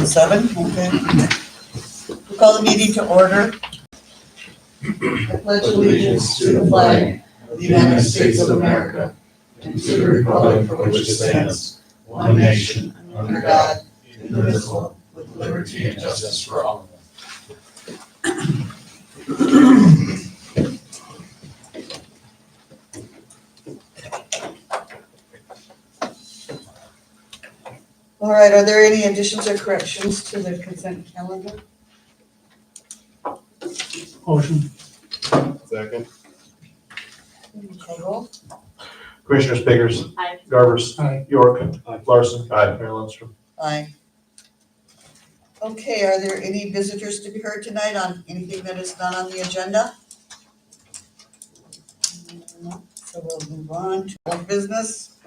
7, okay. We'll call the meeting to order. I pledge allegiance to the flag of the United States of America and to the republic for which it stands, one nation, under God, indivisible, with liberty and justice for all. All right, are there any additions or corrections to the consent calendar? Motion. Second. Call roll. Commissioner Spiggers. Aye. Garbers. Aye. York. Aye. Larson. Mayor Lindstrom. Aye. Okay, are there any visitors to be heard tonight on anything that is not on the agenda? No. So we'll move on to old business.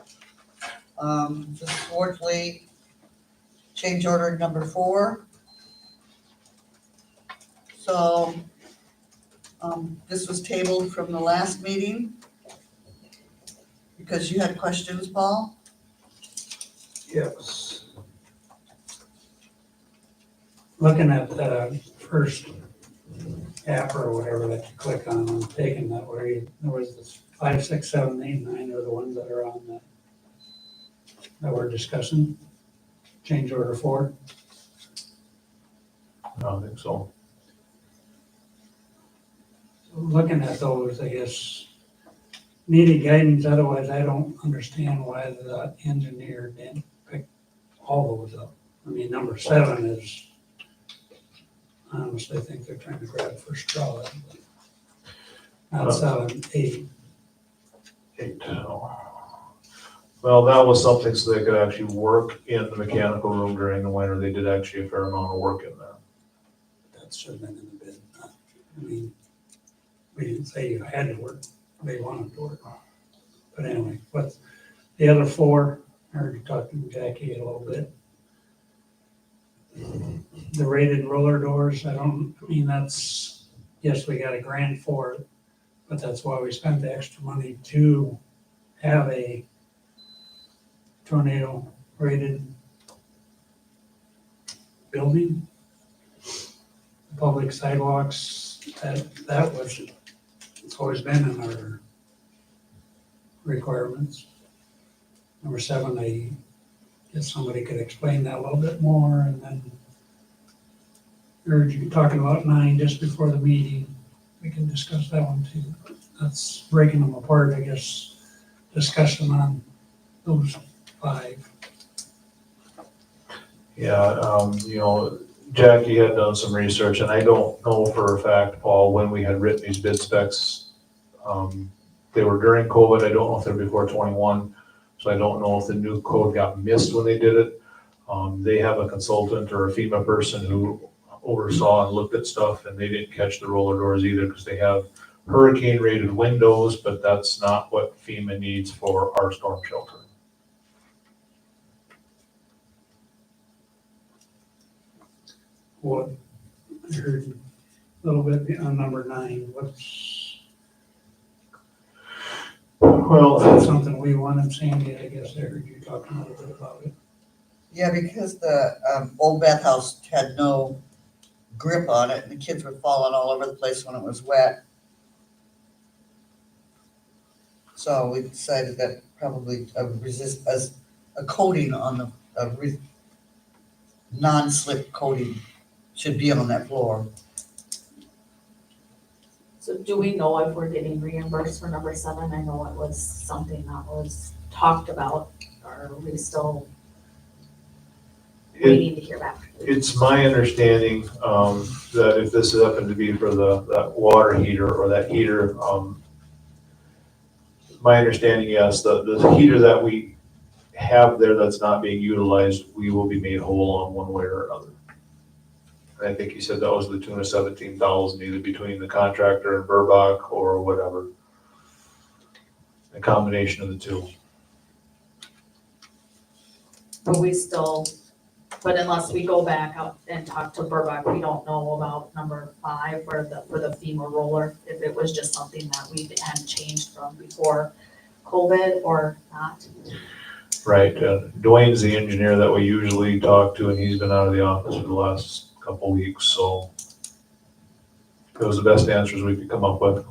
Just Wortley, change order number 4. So, this was tabled from the last meeting because you had questions, Paul? Yes. Looking at the first app or whatever that you click on, I'm taking that where there was this 5, 6, 7, 8, 9 are the ones that are on that we're discussing. Change order 4. I don't think so. Looking at those, I guess, needed guidance, otherwise I don't understand why the engineer didn't pick all those up. I mean, number 7 is, I honestly think they're trying to grab for straw. Not 7, 8. 8. Well, that was something so they could actually work in the mechanical room during the winter. They did actually a fair amount of work in there. That should have been in the bid. I mean, we didn't say you had to work, they wanted to work. But anyway, but the other 4, I heard you talking to Jackie a little bit. The rated roller doors, that's, yes, we got a grant for it, but that's why we spent the extra money to have a tornado rated building. Public sidewalks, that was, it's always been in our requirements. Number 7, I guess somebody could explain that a little bit more, and then heard you talking about 9 just before the meeting. We can discuss that one too. That's breaking them apart, I guess, discussion on those 5. Yeah, Jackie had done some research, and I don't know for a fact, Paul, when we had written these bid specs. They were during COVID. I don't know if they're before 21, so I don't know if the new code got missed when they did it. They have a consultant or a FEMA person who oversaw and looked at stuff, and they didn't catch the roller doors either because they have hurricane rated windows, but that's not what FEMA needs for our storm shelter. What, I heard a little bit on number 9, Well, is that something we wanted, Sandy? I guess I heard you talking a little bit about it. Yeah, because the old bathhouse had no grip on it and the kids were falling all over the place when it was wet. So we decided that probably as a coating on the non-slip coating should be on that floor. So do we know if we're getting reimbursed for number 7? I know it was something that was talked about, or are we still waiting to hear back? It's my understanding that if this happened to be for that water heater or that heater, my understanding, yes, the heater that we have there that's not being utilized, we will be made whole on one way or another. And I think you said that was the tune of $17,000, either between the contractor and Burbach or whatever. A combination of the two. But we still, but unless we go back out and talk to Burbach, we don't know about number 5 for the FEMA roller, if it was just something that we hadn't changed from before COVID or not. Right, Dwayne's the engineer that we usually talk to, and he's been out of the office for the last couple weeks, so it was the best answers we could come up with.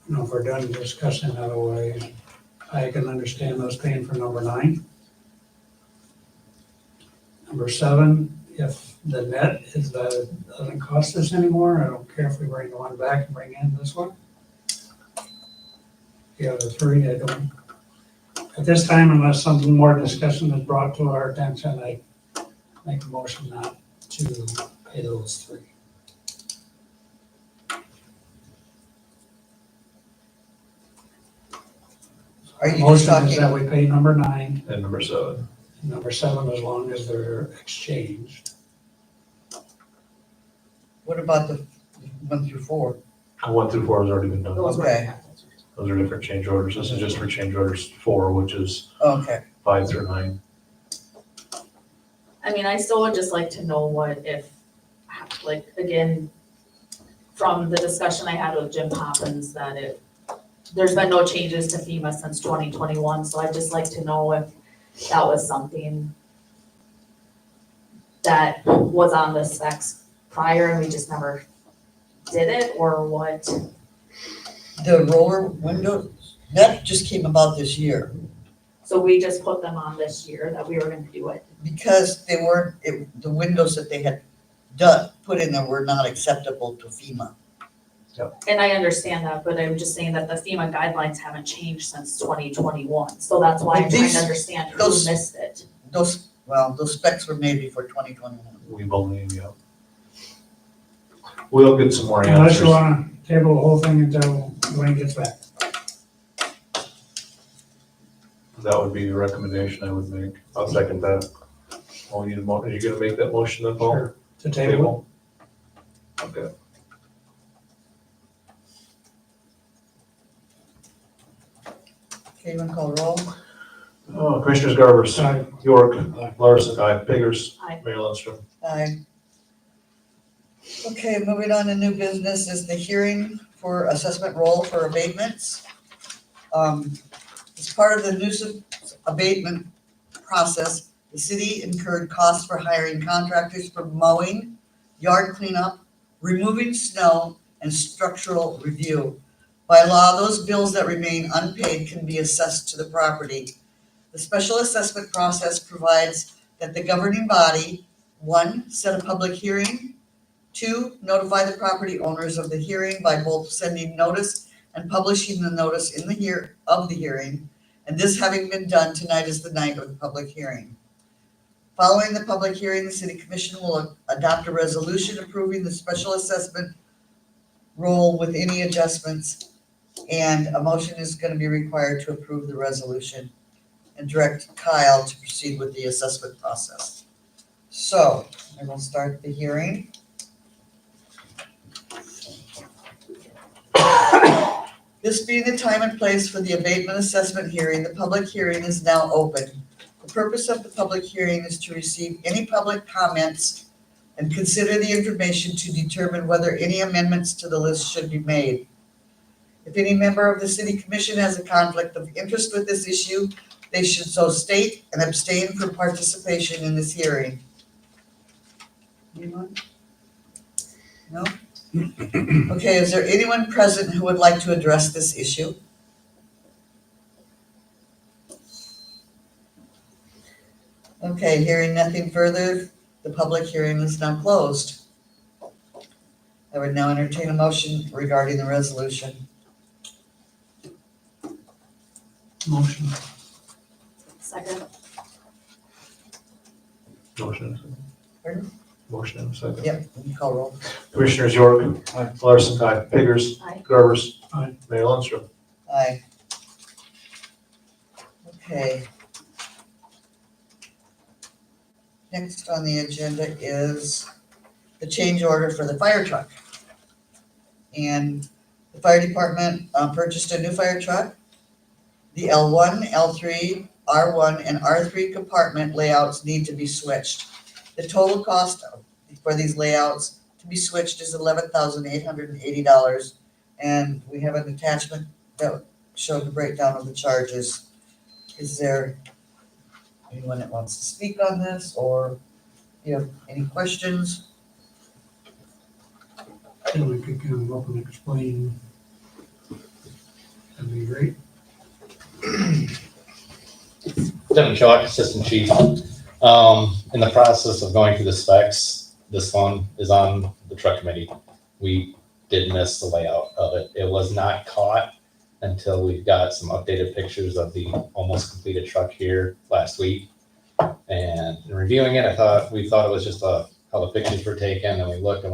You know, if we're done discussing otherwise, I can understand us paying for number 9. Number 7, if the net is that it doesn't cost us anymore, I don't care if we bring the one back and bring in this one. The other 3, I don't. At this time, unless something more discussion is brought to our attention, I make a motion not to pay those 3. Are you just Motion is that talking, we pay number 9, And number 7, and number 7 as long as they're exchanged. what about the 1 through 4? 1 through 4 has already been done. Those were. Okay. Those are different change orders. This is just for change orders 4, which is Okay, 5 through 9. I mean, I still would just like to know what if, like, again, from the discussion I had with Jim Poppins, that there's been no changes to FEMA since 2021, so I'd just like to know if that was something that was on the specs prior and we just never did it, or what? the roller windows, that just came about this year, So we just put them on this year that we were gonna do it. because they weren't, the windows that they had put in there were not acceptable to FEMA. And I understand that, but I'm just saying that the FEMA guidelines haven't changed since 2021, so that's why I'm But trying these- to understand who those- missed it. Those specs were made before 2021. We believe, yeah. We'll get some more Unless answers. you wanna table the whole thing until Dwayne gets back. That would be the recommendation I would make. I'll second that. Oh, you, are you gonna make that motion then, Paul? Sure. To table, Okay. Okay, you wanna call roll? Oh, Commissioners Garbers, Aye. York, Aye. Larson, Biggers, Aye. Mayor Lundstrom. Aye. Okay, moving on to new business is the hearing for assessment roll for abatements. As part of the nuisance abatement process, the city incurred costs for hiring contractors for mowing, yard cleanup, removing snow, and structural review. By law, those bills that remain unpaid can be assessed to the property. The special assessment process provides that the governing body, 1, set a public hearing, 2, notify the property owners of the hearing by both sending notice and publishing the notice in the hearing, and this having been done, tonight is the night of the public hearing. Following the public hearing, the city commission will adopt a resolution approving the special assessment roll with any adjustments, and a motion is gonna be required to approve the resolution and direct Kyle to proceed with the assessment process. So, I will start the hearing. This being the time and place for the abatement assessment hearing, the public hearing is now open. The purpose of the public hearing is to receive any public comments and consider the information to determine whether any amendments to the list should be made. If any member of the city commission has a conflict of interest with this issue, they should so state and abstain from participation in this hearing. Anyone? No? Okay, is there anyone present who would like to address this issue? Okay, hearing nothing further, the public hearing is now closed. I would now entertain a motion regarding the resolution. motion. Second, Motion and a second. Pardon? Motion and a second. Yep, you call roll. Commissioners York, Larson, Biggers, aye. Garbers, Aye. Mayor Lundstrom. Aye. Okay. Next on the agenda is the change order for the fire truck. And the fire department purchased a new fire truck. The L1, L3, R1, and R3 compartment layouts need to be switched. The total cost for these layouts to be switched is $11,880. And we have an attachment that showed the breakdown of the charges. Is there anyone that wants to speak on this, or you have any questions? Then we could come up and explain. That'd be great. Devin Chalk, Assistant Chief. In the process of going through the specs, this one is on the truck committee. We did miss the layout of it. It was not caught until we got some updated pictures of the almost completed truck here last week. And in reviewing it, we thought it was just how the pictures were taken, and we looked and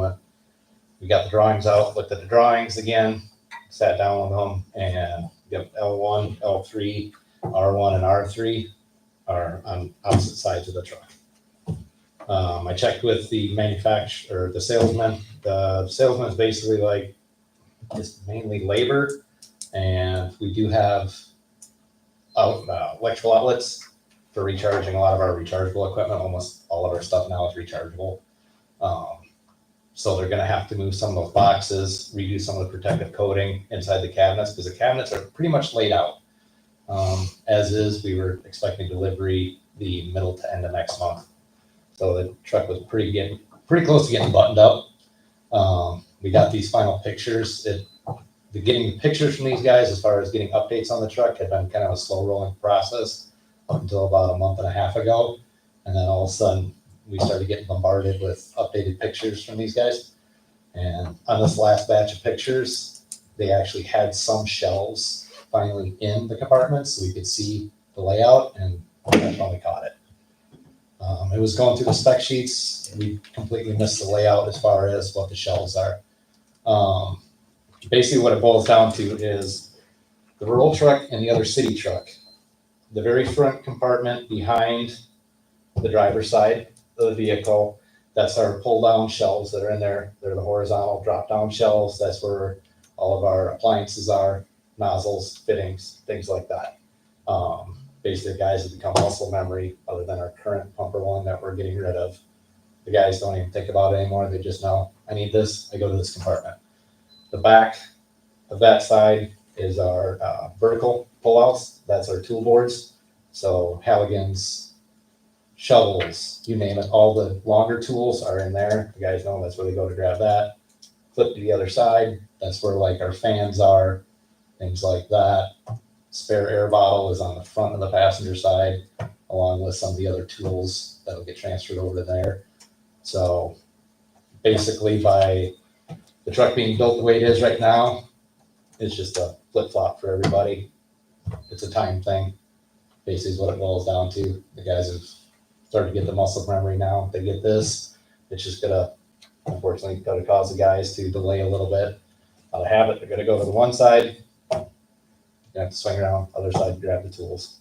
we got the drawings out, looked at the drawings again, sat down with them, and yep, L1, L3, R1 and R3 are on opposite sides of the truck. I checked with the manufacturer, the salesman. The salesman is basically like, it's mainly labor, and we do have electrical outlets for recharging a lot of our rechargeable equipment. Almost all of our stuff now is rechargeable. So they're gonna have to move some of those boxes, redo some of the protective coating inside the cabinets, because the cabinets are pretty much laid out. As is, we were expecting delivery the middle to end of next month. So the truck was pretty close to getting buttoned up. We got these final pictures. Getting the pictures from these guys, as far as getting updates on the truck, had been kind of a slow rolling process up until about a month and a half ago. And then all of a sudden, we started getting bombarded with updated pictures from these guys. And on this last batch of pictures, they actually had some shelves finally in the compartments, so we could see the layout, and that's when we caught it. It was going through the spec sheets. We completely missed the layout as far as what the shelves are. Basically what it boils down to is the rural truck and the other city truck. The very front compartment behind the driver's side of the vehicle, that's our pull down shelves that are in there. They're the horizontal drop down shelves. That's where all of our appliances are, nozzles, fittings, things like that. Basically the guys have become muscle memory, other than our current pumper one that we're getting rid of. The guys don't even think about it anymore. They just know, I need this, I go to this compartment. The back of that side is our vertical pullouts. That's our tool boards. So Halligan's, shovels, you name it, all the longer tools are in there. The guys know that's where they go to grab that. Flip to the other side, that's where like our fans are, things like that. Spare air bottle is on the front of the passenger side, along with some of the other tools that'll get transferred over to there. So basically, by the truck being built the way it is right now, it's just a flip-flop for everybody. It's a time thing, basically is what it boils down to. The guys have started to get the muscle memory now. If they get this, it's just unfortunately gonna cause the guys to delay a little bit. Out of habit, they're gonna go to the one side, you have to swing around, other side to grab the tools.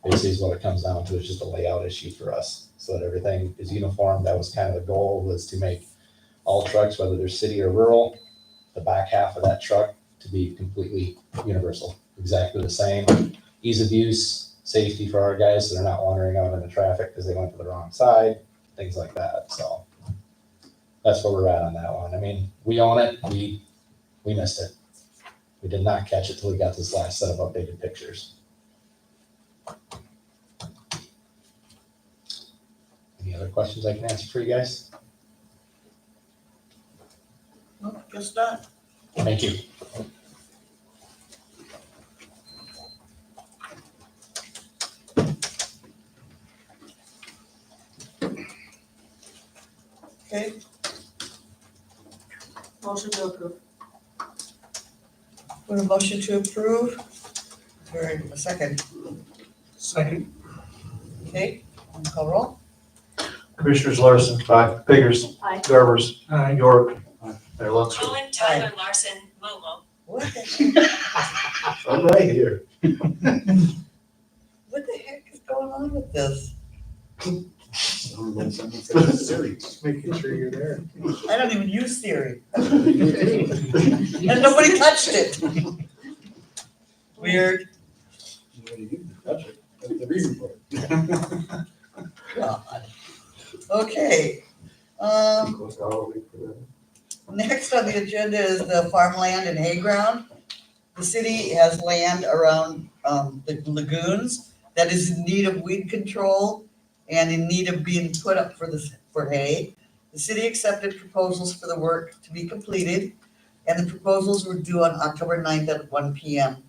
Basically is what it comes down to. It's just a layout issue for us, so that everything is uniform. That was kind of the goal, was to make all trucks, whether they're city or rural, the back half of that truck to be completely universal, exactly the same. Ease of use, safety for our guys, so they're not wandering out into traffic because they went to the wrong side, things like that. So that's where we're at on that one. I mean, we own it. We missed it. We did not catch it till we got this last set of updated pictures. Any other questions I can answer for you guys? No, guess not. Thank you. Okay, Motion to approve. we have a motion to approve. Very, a second. Second. Okay, call roll. Commissioners Larson. Aye. Biggers. Aye. Garbers. Aye. York. Mayor Lundstedt. Owen, Tyler, Larson, Momo. What the heck, I'm right here. what the heck is going on with this? Just making sure you're there. I don't even use Siri. And nobody touched it. Weird. God. Okay. Next on the agenda is the farmland and hay ground. The The city has land around, the lagoons that is in need of weed control and in need of being put up for hay. The city accepted proposals for the work to be completed, and the proposals were due on October 9th at 1 p.m.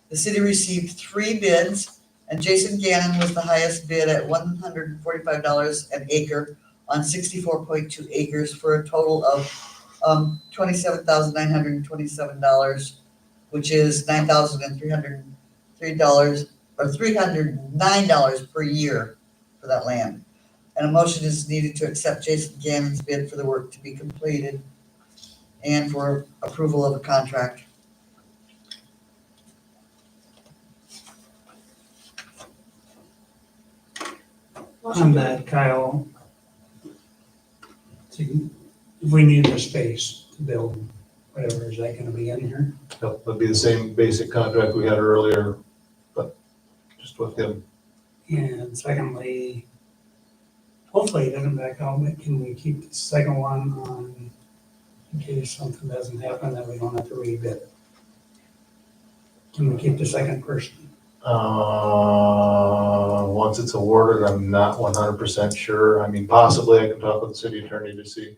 The city received 3 bids, and Jason Gannon was the highest bid at $145 an acre on 64.2 acres for a total of $27,927, which is $9,303 or $309 per year for that land. And a motion is needed to accept Jason Gannon's bid for the work to be completed and for approval of a contract. On that, Kyle, if we need the space to build whatever, is that gonna be in here? That'd be the same basic contract we had earlier, but just with him. And secondly, hopefully it doesn't back out, but can we keep the second one on, in case something doesn't happen, that we don't have to rebid it? Can we keep the second person? Once it's awarded, I'm not 100% sure. I mean, possibly I can talk with the city attorney to see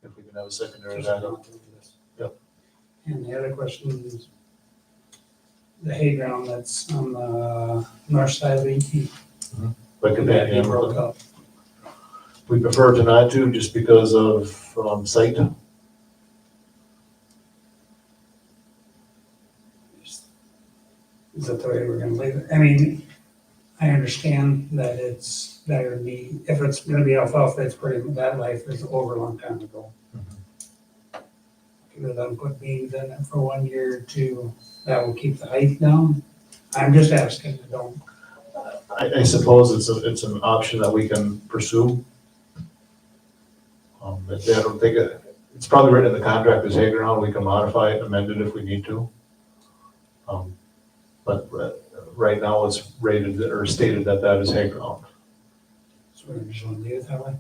if we can have a secondary backup. Yep. And the other question is the hay ground that's on the north side of ET. But could That that be broke up? we prefer to not to, just because of site. Is that the way we're gonna leave it? I mean, I understand that it's better to be, if it's gonna be alfalfa, it's pretty, that life is over a long time ago. Give them put beans in it for 1 year or 2, that will keep the height down. I'm just asking, don't, I suppose it's an option that we can pursue. But I don't think it's probably written in the contract as hay ground. We can modify it, amend it if we need to. But right now it's rated or stated that that is hay ground. so we're just gonna leave it that way.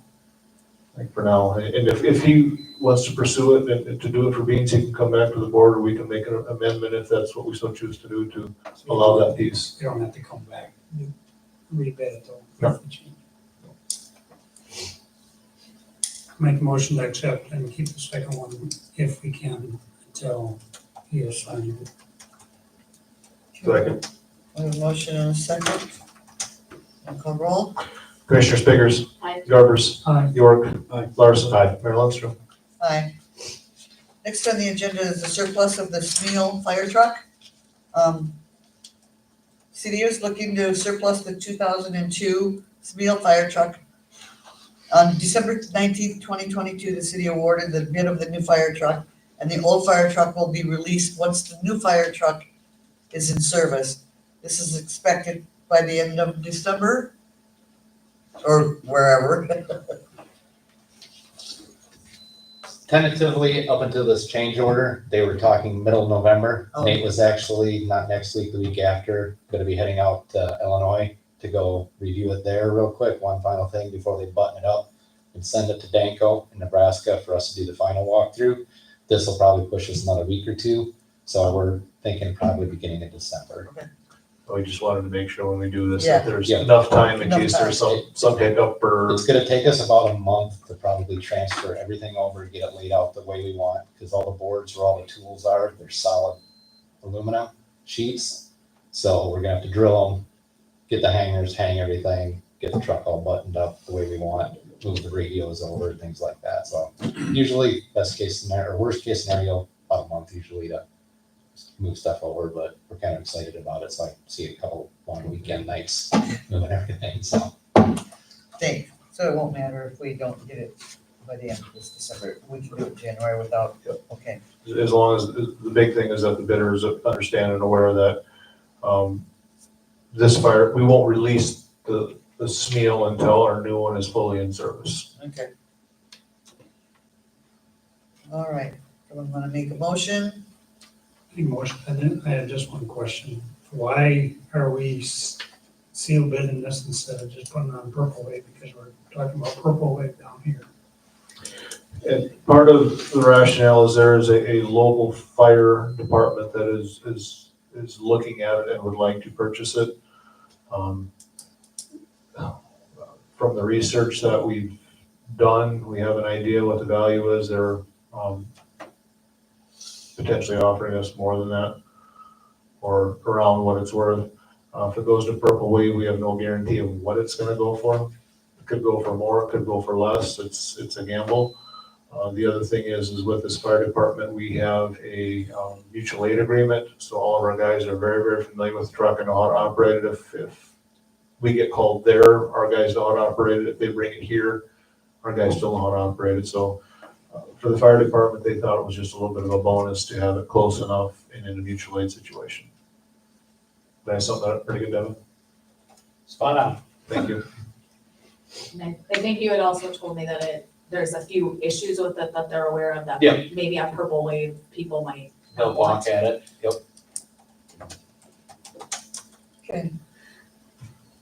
Like for now, and if he wants to pursue it and to do it for beans, he can come back to the board, or we can make an amendment if that's what we so choose to do to allow that piece. You don't have to come back, rebid it though. No. Make a motion to accept and keep the second one if we can until he is signed. Second. We have a motion and a second. I'll call roll. Commissioner Spiggers, Aye. Garbers, Aye. York, Larson, Mayor Lundstrom. Aye. Next on the agenda is the surplus of the Smeel fire truck. City is looking to surplus the 2002 Smeel fire truck. On December 19th, 2022, the city awarded the bid of the new fire truck, and the old fire truck will be released once the new fire truck is in service. This is expected by the end of December or wherever. Tentatively, up until this change order, they were talking middle of November. Oh. Nate was actually, not next week, the week after, gonna be heading out to Illinois to go review it there real quick, one final thing before they button it up and send it to Danco in Nebraska for us to do the final walkthrough. This will probably push us another week or 2, so we're thinking probably beginning of December. We just wanted to make sure when we do this, Yeah. that there's Yeah. enough time in Enough case time. there's some hiccup or. It's gonna take us about a month to probably transfer everything over, get it laid out the way we want, because all the boards where all the tools are, they're solid aluminum sheets. So we're gonna have to drill them, get the hangers, hang everything, get the truck all buttoned up the way we want, move the radios over, things like that. So usually best case scenario, or worst case scenario, about a month usually to move stuff over, but we're kind of excited about it. So I see a couple long weekend nights moving everything, so. Dave, so it won't matter if we don't get it by the end of this December. We can do it in January without, okay. As long as, the big thing is that the bidders understand and aware that, this fire, we won't release the Smeel until our new one is fully in service. Okay. All right, someone wanna make a motion? I have just one question. Why are we seal bidding this instead of just putting it on Purple Wave? Because we're talking about Purple Wave down here. And part of the rationale is there is a local fire department that is looking at it and would like to purchase it. From the research that we've done, we have an idea what the value is. They're potentially offering us more than that, or around what it's worth. If it goes to Purple Wave, we have no guarantee of what it's gonna go for. It could go for more, it could go for less. It's a gamble. The other thing is with this fire department, we have a mutual aid agreement. So all of our guys are very, very familiar with the truck and know how to operate it. If we get called there, our guys know how to operate it. If they bring it here, our guys still know how to operate it. So for the fire department, they thought it was just a little bit of a bonus to have it close enough and in a mutual aid situation. Did I sum that up pretty good, Devin? Spot on. Thank you. And I think you had also told me that there's a few issues with it that they're aware of that Yeah. maybe on Purple Wave, people might They'll not want. walk at it. Yep. Okay.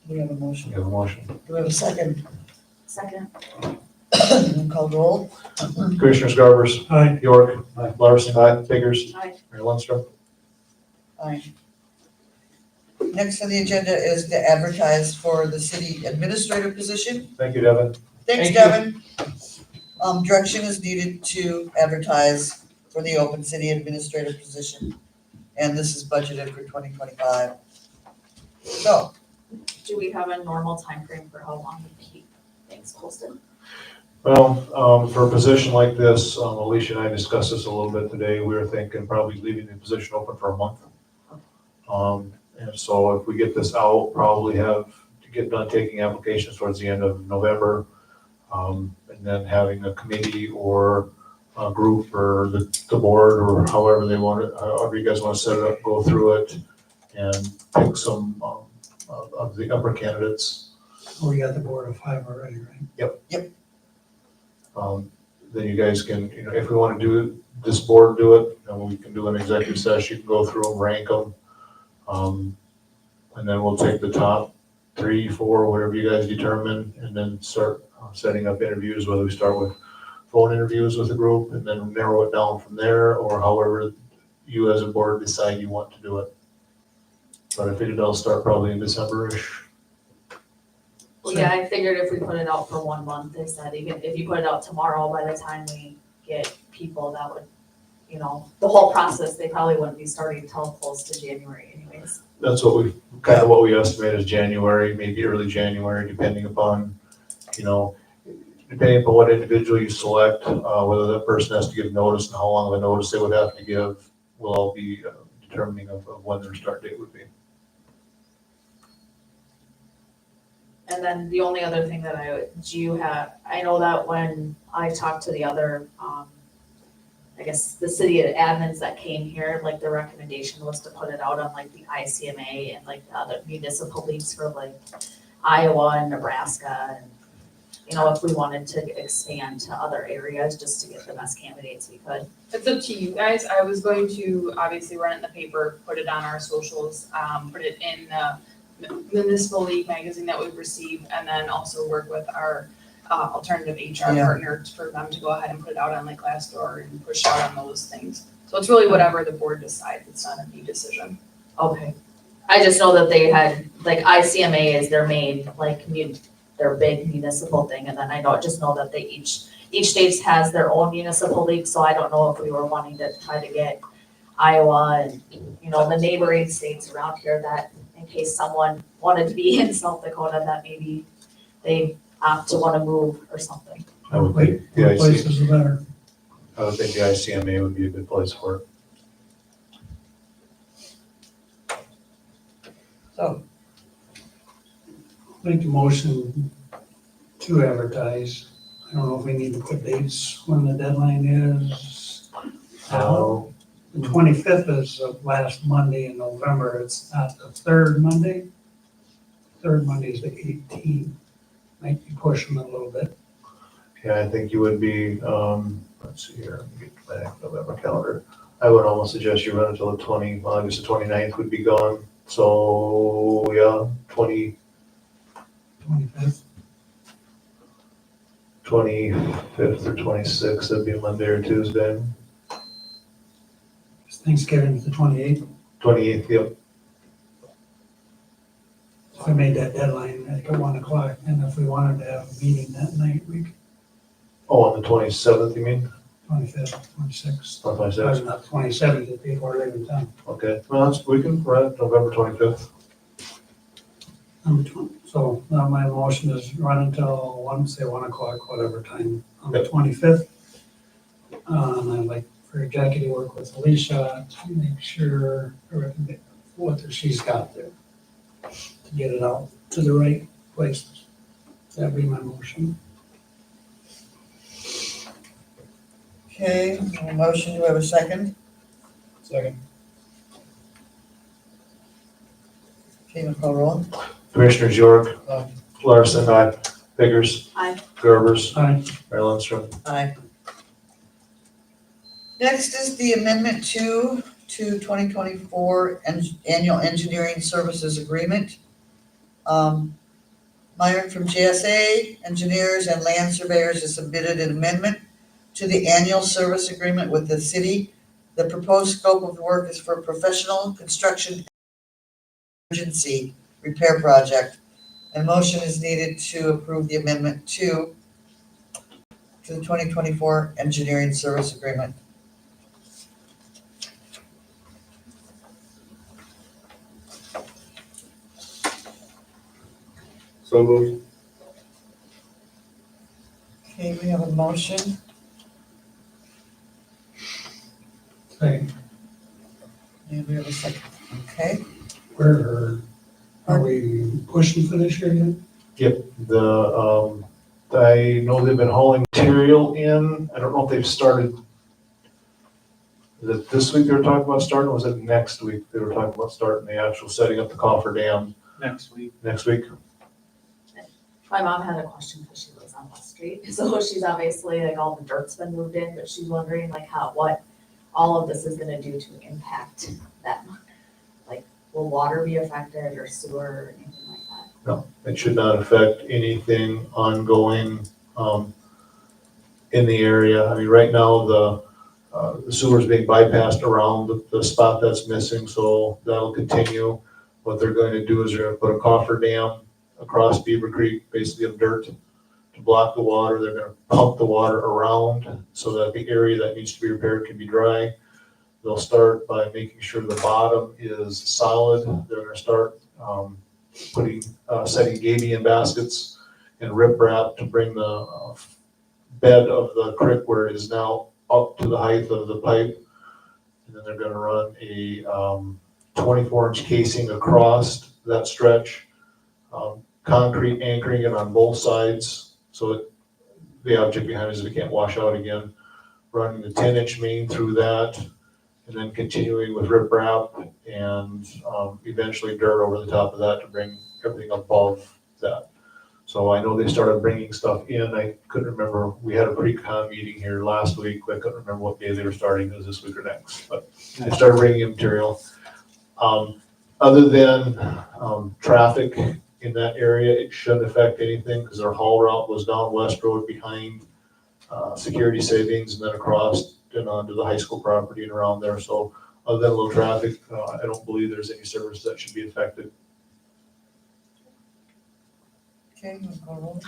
Do we have a motion? You have a motion. Do we have a second? Second, Call roll. Commissioners Garbers, Aye. York, Larson, Biggers, Aye. Mayor Lundstrom. Aye. Next on the agenda is to advertise for the city administrator position. Thank you, Devin. Thanks, Thank Devin. Direction is needed to advertise for the open city administrator position, and this is budgeted for 2025. So, do we have a normal timeframe for how long we keep things posted? Well, for a position like this, Alicia and I discussed this a little bit today. We were thinking probably leaving the position open for a month. And so if we get this out, probably have to get done taking applications towards the end of November. And then having a committee or a group or the board or however they want it, however you guys want to set it up, go through it and pick some of the upper candidates. We got the board of 5 already, right? Then you guys can, if we want to do this board, do it, and we can do an executive session, go through them, rank them. And then we'll take the top 3, 4, whatever you guys determine, and then start setting up interviews, whether we start with phone interviews with a group and then narrow it down from there, or however you as a board decide you want to do it. But I figured I'll start probably in December-ish. Well, yeah, I figured if we put it out for 1 month, they said even if you put it out tomorrow, by the time we get people that would, the whole process, they probably wouldn't be starting until close to January anyways. That's what what we estimate is January, maybe early January, depending upon, depending upon what individual you select, whether that person has to give notice and how long of a notice they would have to give, will all be determining of when their start date would be. And then the only other thing that I know that when I talked to the other, I guess the city admins that came here, like the recommendation was to put it out on like the ICMA and like the other municipal leagues for like Iowa and Nebraska. And, if we wanted to expand to other areas just to get the best candidates we could. It's up to you guys. I was going to obviously run it in the paper, put it on our socials, put it in the municipal league magazine that we've received, and then also work with our alternative HR Yeah. partners for them to go ahead and put it out on like Glassdoor and push out on those things. So it's really whatever the board decides. It's not a me decision. Okay. I just know that they had, like ICMA is their main, like their big municipal thing. And then I just know that each state has their own municipal league. So I don't know if we were wanting to try to get Iowa and, the neighboring states around here that in case someone wanted to be in South Dakota, that maybe they opt to want to move or something. I would think the What places are better? I would think the ICMA would be a good place for it. so, Make the motion to advertise. I don't know if we need to put dates when the deadline is. The 25th is the last Monday in November. It's not the third Monday. Third Monday is the 18th. Might be pushing it a little bit. Yeah, I think you would be, let's see here, let me get my November calendar. I would almost suggest you run until the August the 29th would be gone. So, yeah, 25th. 25th or 26th, that'd be Monday or Tuesday. Thanksgiving's the 28th. 28th, yep. If I made that deadline at 1:00, and if we wanted to have a meeting that night, we could, Oh, on the 27th, you mean? 25th, 26th. On Probably 26th? not 27th if people are leaving town. Okay, well, we can, right, November 25th. Number 20. So now my motion is run until 1:00, whatever time, on the 25th. And I'd like for Jackie to work with Alicia to make sure what she's got there, to get it out to the right places. That'd be my motion. Okay, a motion, do I have a second? Second. Okay, we'll call roll. Commissioners York, Aye. Larson, aye. Biggers, Aye. Garbers, Aye. Mayor Lundstrom. Aye. Next is the amendment to 2024 annual engineering services agreement. Myron from JSA Engineers and Land Surveyors has submitted an amendment to the annual service agreement with the city. The proposed scope of work is for a professional construction emergency repair project. A motion is needed to approve the amendment to the 2024 engineering service agreement. So moved. Okay, we have a motion. Hey, And we have a second. Okay, are we pushing for this year yet? Yep, I know they've been hauling material in, I don't know if they've started. Is it this week they were talking about starting, or was it next week they were talking about starting the actual setting up the coffer dam Next week. next week? My mom had a question because she lives on West Street, so she's obviously, like, all the dirt's been moved in, but she's wondering like what all of this is gonna do to impact them. Like, will water be affected or sewer or anything like that? No, it should not affect anything ongoing, in the area. I mean, right now, the sewer's being bypassed around the spot that's missing, so that'll continue. What they're going to do is they're gonna put a coffer dam across Beaver Creek, basically of dirt, to block the water. They're gonna pump the water around so that the area that needs to be repaired can be dry. They'll start by making sure the bottom is solid. They're gonna start, setting gabion baskets and riprap to bring the bed of the creek where it is now up to the height of the pipe. And then they're gonna run a 24-inch casing across that stretch, concrete anchoring it on both sides, so the object behind it is it can't wash out again. Running the 10-inch main through that, and then continuing with riprap and eventually dirt over the top of that to bring everything above that. So I know they started bringing stuff in. I couldn't remember, we had a pre-con meeting here last week, but I couldn't remember what day they were starting, it was this week or next, but they started bringing in material. Other than traffic in that area, it shouldn't affect anything because their haul route was down West Road behind Security Savings and then across and onto the high school property and around there. So other than a little traffic, I don't believe there's any service that should be affected. okay, we'll call roll.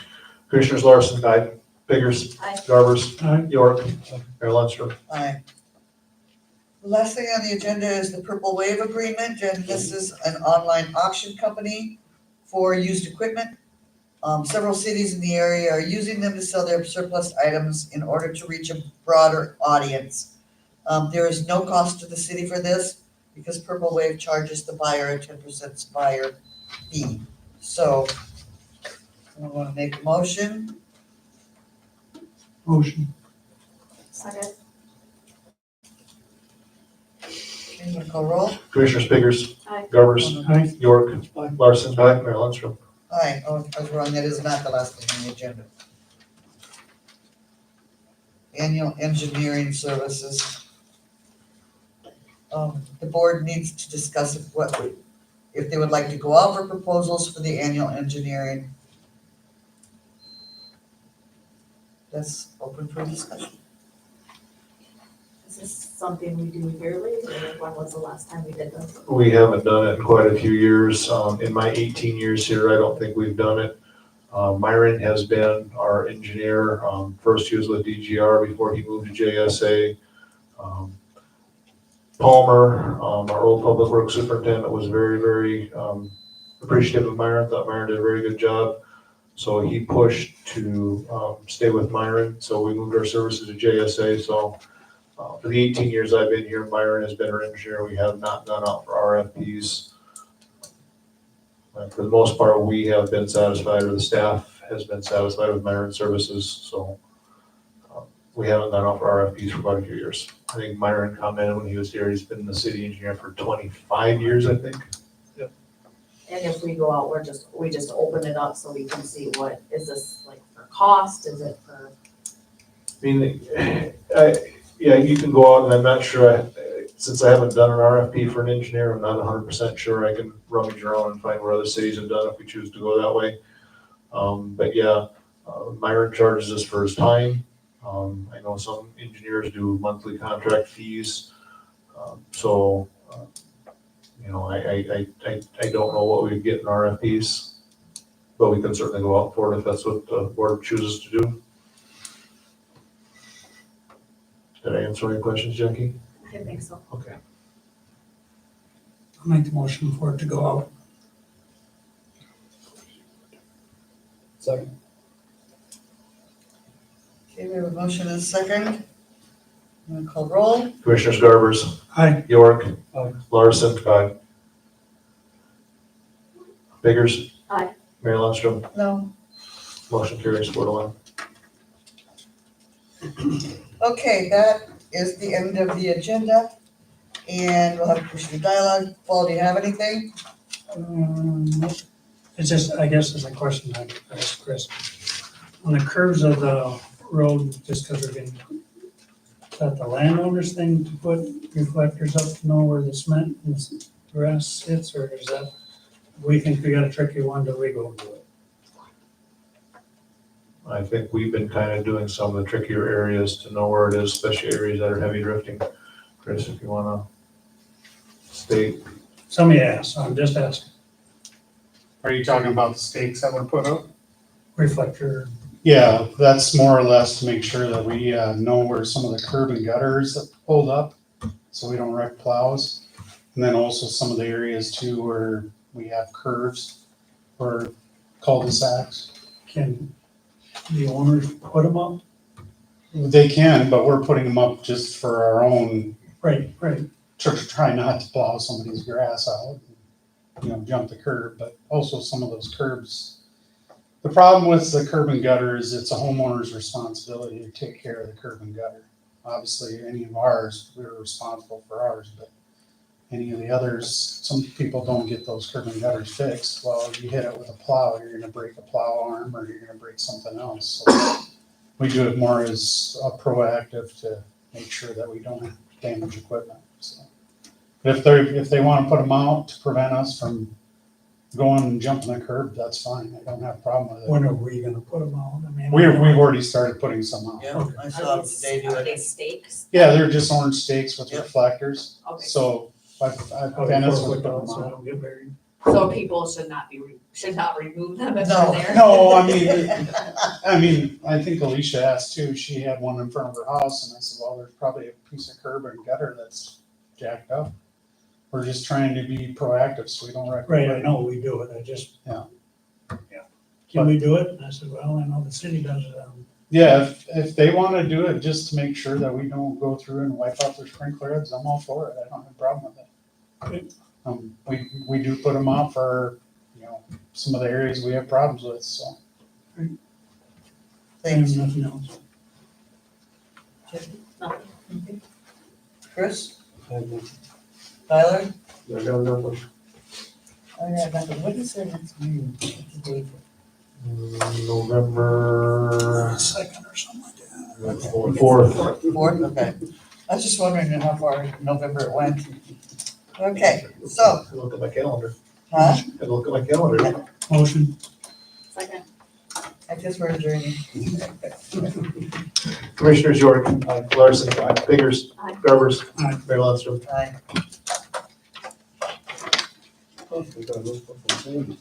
Commissioners Larson, aye. Biggers, Aye. Garbers, Aye. York, Mayor Lundstrom. Aye. The last thing on the agenda is the Purple Wave Agreement, and this is an online auction company for used equipment. Several cities in the area are using them to sell their surplus items in order to reach a broader audience. There is no cost to the city for this because Purple Wave charges the buyer a 10% buyer fee. So, I want to make a motion. Motion. Second. Okay, I'm gonna call roll. Commissioners Biggers, Aye. Garbers, Aye. York, Larson, aye. Mayor Lundstrom. Aye, oh, I was wrong, that is not the last thing on the agenda. Annual engineering services. The board needs to discuss if they would like to go out for proposals for the annual engineering. that's open for discussion. Is this something we do yearly, or when was the last time we did this? We haven't done it in quite a few years. In my 18 years here, I don't think we've done it. Myron has been our engineer. First he was with DGR before he moved to JSA. Palmer, our old public works superintendent, was very, very appreciative of Myron, thought Myron did a very good job. So he pushed to stay with Myron, so we moved our services to JSA. So for the 18 years I've been here, Myron has been our engineer. We have not gone out for RFPs. For the most part, we have been satisfied, or the staff has been satisfied with Myron services, so we haven't gone out for RFPs for quite a few years. I think Myron commented when he was here, he's been the city engineer for 25 years, I think. And if we go out, we just open it up so we can see what, is this like for cost, is it for? I mean, yeah, you can go out, and I'm not sure, since I haven't done an RFP for an engineer, I'm not 100% sure. I can rummage around and find where other cities have done it if we choose to go that way. But yeah, Myron charges us for his time. I know some engineers do monthly contract fees. You know, I don't know what we get in RFPs, but we can certainly go out for it if that's what the board chooses to do. Did I answer any questions, Jackie? I think so. Okay. I'll make the motion for it to go out. Second. Okay, we have a motion and a second. I'm gonna call roll. Commissioners Garbers, Aye. York, Aye. Larson, Biggers. Aye. Mary Lundstrom, No. motion carries 4-1. Okay, that is the end of the agenda. And we'll have commissioner dialogue. Paul, do you have anything? Nope. It's just, I guess it's a question I asked Chris. On the curves of the road, just because we're getting, is that the landowner's thing to put reflectors up to know where the cement and the grass sits, or is that, we think we got a tricky one, do we go do it? I think we've been kind of doing some of the trickier areas to know where it is, especially areas that are heavy drifting. Chris, if you wanna state. Somebody asked, so I'm just asking. Are you talking about the stakes that were put up? Reflector, Yeah, that's more or less to make sure that we know where some of the curb and gutters that hold up, so we don't wreck plows. And then also some of the areas too where we have curves or cul-de-sacs. can the owners put them up? They can, but we're putting them up just for our own, Right. to try not to plow somebody's grass out, you know, jump the curb, but also some of those curbs. The problem with the curb and gutter is it's a homeowner's responsibility to take care of the curb and gutter. Obviously, any of ours, we're responsible for ours, but any of the others, some people don't get those curb and gutters fixed. Well, you hit it with a plow, you're gonna break a plow arm or you're gonna break something else. So we do it more as a proactive to make sure that we don't damage equipment, so. But if they wanna put them out to prevent us from going and jumping the curb, that's fine. I don't have a problem with it. When are we gonna put them out? I mean. We've already started putting some out. Yeah, I saw them today do Are they it. stakes? Yeah, they're just orange stakes with Yep. reflectors. Okay, So I've Probably Dennis 4 was foot putting tall, them so I out. don't get buried. so people should not remove them if No. they're there? No, I mean, I think Alicia asked too. She had one in front of her house and I said, well, there's probably a piece of curb and gutter that's jacked up. We're just trying to be proactive so we don't wreck. Right, I know we do it, I just. Yeah. Can we do it? And I said, well, I know the city does it. Yeah, if they want to do it just to make sure that we don't go through and wipe out their sprinkler heads, I'm all for it. I don't have a problem with it. We do put them out for, you know, some of the areas we have problems with, so. Thanks. Nothing else. Nothing. Chris? Tyler? I got nothing. I got nothing. What is their next meeting? What's the date? November Second or something like that. That's 4. 4th. Fourth, okay. I was just wondering how far in November it went. Okay, so, Look at my calendar. huh? Look at my calendar. Motion, Second. I guess we're adjourning. Commissioners York, Larson, Biggers, Aye. Garbers, Aye. Mayor Lundstrom. Aye. Oh, we got a little bit of change.